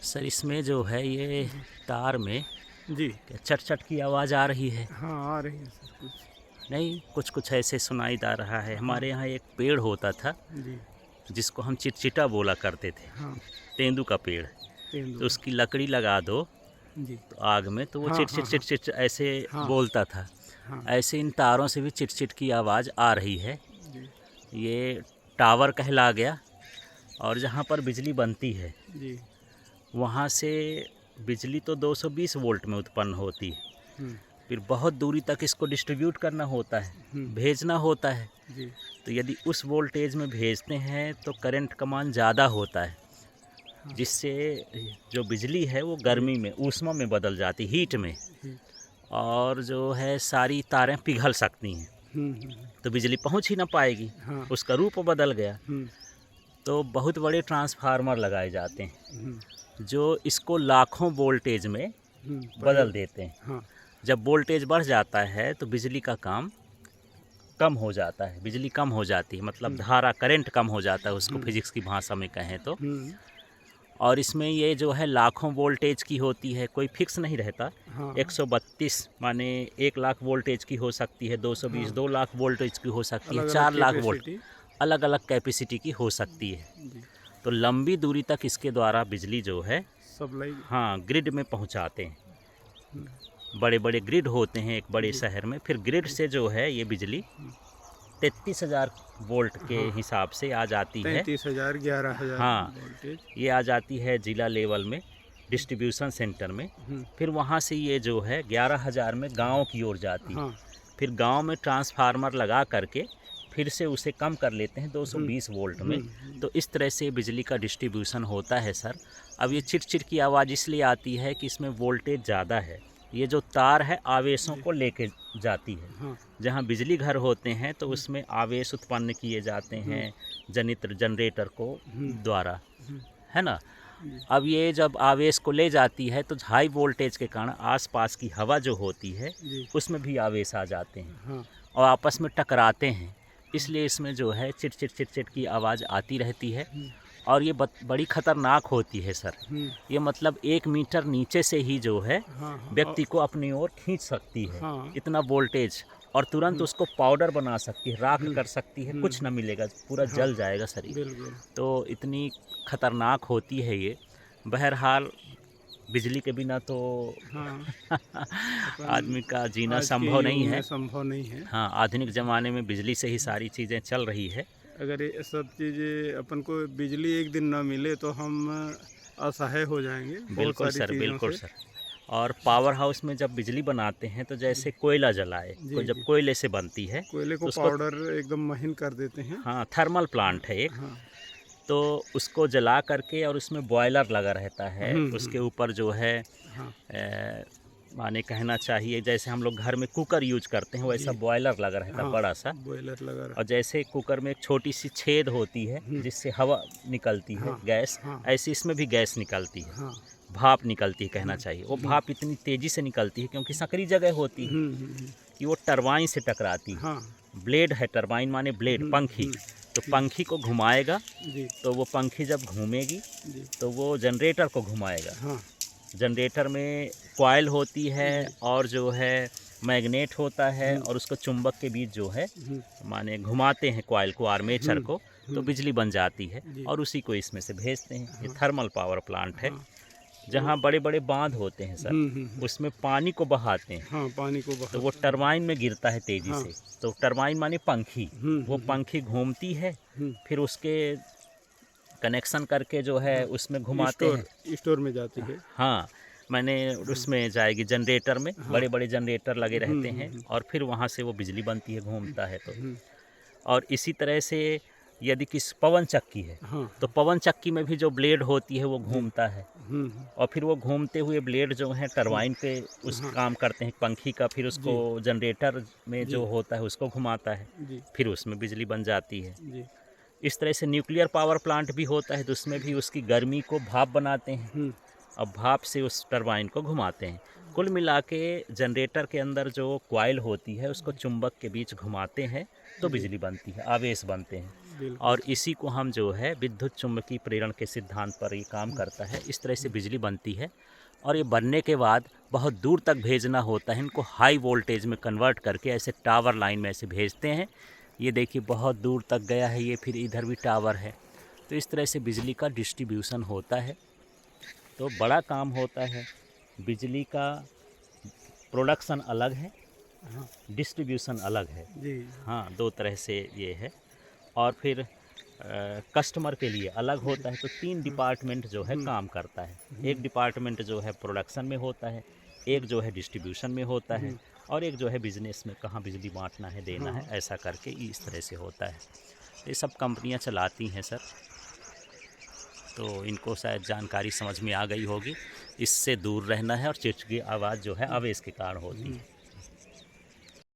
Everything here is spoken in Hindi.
सर इसमें जो है ये तार में जी। चट चट की आवाज़ आ रही है। हाँ, आ रही है सर कुछ। नहीं, कुछ कुछ ऐसे सुनाई दे रहा है। हाँ। हमारे यहाँ एक पेड़ होता था जी। जिसको हम चिटचिटा बोला करते थे, हाँ। तेंदू का पेड़। तो तेंदुआ। उसकी लकड़ी लगा दो जी। तो आग में, तो वो हाँ, चिट चिट हाँ, चिट हाँ। चिट ऐसे हाँ। बोलता था। हाँ। ऐसे इन तारों से भी चिट चिट की आवाज़ आ रही है। जी। ये टावर कहला गया। और जहाँ पर बिजली बनती है जी। वहाँ से बिजली तो 220 वोल्ट में उत्पन्न होती है। हुँ। फिर बहुत दूरी तक इसको डिस्ट्रीब्यूट करना होता है, हुँ। भेजना होता है। जी। तो यदि उस वोल्टेज में भेजते हैं तो करंट का मान ज़्यादा होता है, हाँ। जिससे जो बिजली है वो जी। गर्मी में, ऊष्मा में बदल जाती, हीट में। हीट। और जो है सारी तारें पिघल सकती हैं, हुँ, हुँ, हुँ। तो बिजली पहुंच ही ना पाएगी, हाँ। उसका रूप बदल गया। हुँ। तो बहुत बड़े ट्रांसफार्मर लगाए जाते हुँ। हैं जो इसको लाखों वोल्टेज में हुँ। बदल देते हैं। हाँ। जब वोल्टेज बढ़ जाता है तो बिजली का काम कम हो जाता है, बिजली कम हो जाती है, मतलब हुँ। धारा करंट कम हो जाता है, उसको हुँ। फिजिक्स की भाषा में कहें तो। हुँ। और इसमें ये जो है लाखों वोल्टेज की होती है, कोई फिक्स नहीं रहता। हाँ। 132 माने 1 लाख वोल्टेज की हो सकती है, 220 हाँ। 2 लाख वोल्टेज की हो सकती है, अलग-अलग 4 लाख वोल्ट, कैपेसिटी। अलग अलग कैपेसिटी की हो सकती है। जी। तो लंबी दूरी तक इसके द्वारा बिजली जो है, सप्लाई। हाँ, ग्रिड में पहुंचाते हैं। हुँ। बड़े बड़े ग्रिड होते हैं एक बड़े जी। शहर में, फिर ग्रिड जी। से जो है ये बिजली हुँ। 33,000 वोल्ट के हाँ। हिसाब से आ जाती है। 33,000 11,000 हाँ, वोल्टेज। ये आ जाती है ज़िला लेवल में, डिस्ट्रीब्यूशन सेंटर में। हुँ। फिर वहाँ से ये जो है 11,000 में गांव की ओर जाती है। हाँ। फिर गांव में ट्रांसफार्मर लगा करके फिर से उसे कम कर लेते हैं हुँ। 220 वोल्ट में। हुँ। हुँ। तो इस तरह से बिजली का डिस्ट्रीब्यूशन होता है सर। अब ये चिट चिट की आवाज़ इसलिए आती है कि इसमें वोल्टेज ज़्यादा है। ये जो तार है आवेशों जी। को लेके जाती है। हाँ। जहाँ बिजली घर होते हैं तो हुँ। उसमें आवेश उत्पन्न किए जाते हुँ। हैं जनित्र जनरेटर को हुँ। द्वारा, हुँ। है ना। जी। अब ये जब आवेश को ले जाती है तो हाई वोल्टेज के कारण आसपास की हवा जो होती है जी। उसमें भी आवेश आ जाते हैं हाँ। और आपस में टकराते हैं। हाँ। इसलिए इसमें जो है चिट चिट चिट चिट की आवाज़ आती रहती है। हुँ। और ये बड़ी ख़तरनाक होती है सर। हुँ। ये मतलब 1 मीटर नीचे से ही जो है हाँ, हाँ। व्यक्ति को अपनी ओर खींच सकती है, हाँ। इतना वोल्टेज। और तुरंत हुँ। उसको पाउडर बना सकती है, राख हुँ। कर सकती है, हुँ। कुछ न मिलेगा, पूरा हाँ। जल जाएगा शरीर। बिल्कुल। तो इतनी खतरनाक होती है ये। बहरहाल बिजली के बिना तो हाँ। अपन आदमी का जीना आज के संभव नहीं युग में है। संभव नहीं है। हाँ, आधुनिक ज़माने में बिजली से ही सारी चीज़ें चल रही है। अगर ये सब चीज़ें अपन को बिजली एक दिन ना मिले तो हम असहाय हो जाएँगे बहुत बिल्कुल सारी सर, चीज़ों बिल्कुल से। सर। और पावर हाउस में जब बिजली बनाते हैं तो जी। जैसे कोयला जलाए, जी। जब जी। कोयले से बनती है कोयले तो को उसको, पाउडर एकदम महीन कर देते हैं। हाँ, थर्मल हाँ। प्लांट है एक। हाँ। तो उसको जला करके और उसमें बॉयलर लगा रहता है, हुँ। हुँ। उसके ऊपर जो है हाँ। माने कहना चाहिए जैसे हम लोग घर में कुकर यूज करते हैं वैसा जी। बॉयलर लगा रहता है हाँ। बड़ा सा। बॉयलर लगा और रहता जैसे कुकर में एक छोटी सी छेद होती है है। हुँ। जिससे हवा निकलती है, हाँ। गैस, हाँ। ऐसे इसमें भी गैस निकलती है, हाँ। भाप निकलती है कहना हुँ। चाहिए। वो हुँ। भाप इतनी तेज़ी से निकलती है क्योंकि संकरी जगह होती है हुँ। हुँ। हुँ। कि वो टरबाइन से टकराती है। हाँ। ब्लेड है, टरबाइन माने ब्लेड, हुँ। पंखी। हुँ। तो हुँ। पंखी को घुमाएगा, जी। तो वो पंखी जब घूमेगी जी। तो वो जनरेटर को घुमाएगा। हाँ। जनरेटर में कॉइल होती है जी। और जो है मैग्नेट होता है, हुँ। और उसको चुंबक के बीच जो है हुँ। माने घुमाते हैं कॉइल को, आर्मेचर हुँ। को, तो हुँ। बिजली बन जाती है जी। और उसी को इसमें से भेजते हैं। ये हाँ। थर्मल पावर प्लांट है। हाँ। तो जहाँ बड़े बड़े बांध होते हैं सर, हुँ। हुँ। हुँ। उसमें पानी को बहाते हैं हाँ, पानी को तो वो बहाता है। टरबाइन में गिरता है तेज़ी हाँ। से। तो टरबाइन माने पंखी, हुँ। वो हुँ। हुँ। पंखी घूमती है, हुँ। फिर उसके कनेक्शन करके जो है हाँ। उसमें घुमाते स्टोर हैं। स्टोर में जाती है। हाँ, मैंने हाँ। उसमें जाएगी जनरेटर में, हाँ। बड़े-बड़े जनरेटर लगे हुँ। रहते हुँ। हैं हुँ। और फिर वहाँ से वो बिजली बनती है, हुँ। घूमता है तो। हुँ। और इसी तरह से यदि किस पवन चक्की है, हाँ। तो हाँ। पवन चक्की में भी जो ब्लेड होती है वो जी। घूमता है हुँ। हुँ। और फिर वो घूमते हुए ब्लेड जो हैं हुँ। टरबाइन पे उस हाँ। काम करते हैं पंखी का, फिर उसको जी। जनरेटर में जी। जो होता है उसको घुमाता है, जी। फिर उसमें बिजली बन जाती है। जी। इस तरह से न्यूक्लियर पावर प्लांट भी होता है तो उसमें भी उसकी गर्मी को भाप बनाते हैं हुँ। और भाप से उस टरबाइन को घुमाते हैं। कुल मिला के जनरेटर के अंदर जो कॉइल होती है उसको चुंबक के बीच घुमाते हैं तो जी। बिजली बनती है, आवेश बनते हैं। बिल्कुल। और इसी को हम जो है विद्युत चुम्बकीय प्रेरण के सिद्धांत पर ये काम करता है। इस तरह से बिजली बनती है और ये बनने के बाद बहुत दूर तक भेजना होता है। इनको हाई वोल्टेज में कन्वर्ट करके ऐसे टावर लाइन में ऐसे भेजते हैं। ये देखिए बहुत दूर तक गया है ये, फिर इधर भी टावर है। तो इस तरह से बिजली का डिस्ट्रीब्यूशन होता है। तो बड़ा काम होता है। बिजली का प्रोडक्शन अलग है, हाँ डिस्ट्रीब्यूशन अलग है। जी। हाँ, दो तरह से ये है। और फिर कस्टमर के लिए अलग होता है। तो 3 डिपार्टमेंट जो है काम करता है। एक डिपार्टमेंट जो है प्रोडक्शन में होता है, एक जो है डिस्ट्रीब्यूशन में होता है, और एक जो है बिजनेस में कहाँ बिजली बांटना है, देना है, ऐसा करके इस तरह से होता है। ये सब कंपनियां चलाती हैं सर। तो इनको शायद जानकारी समझ में आ गई होगी। इससे दूर रहना है और चिड़चिड़ी आवाज़ जो है आवेश के कारण होती है।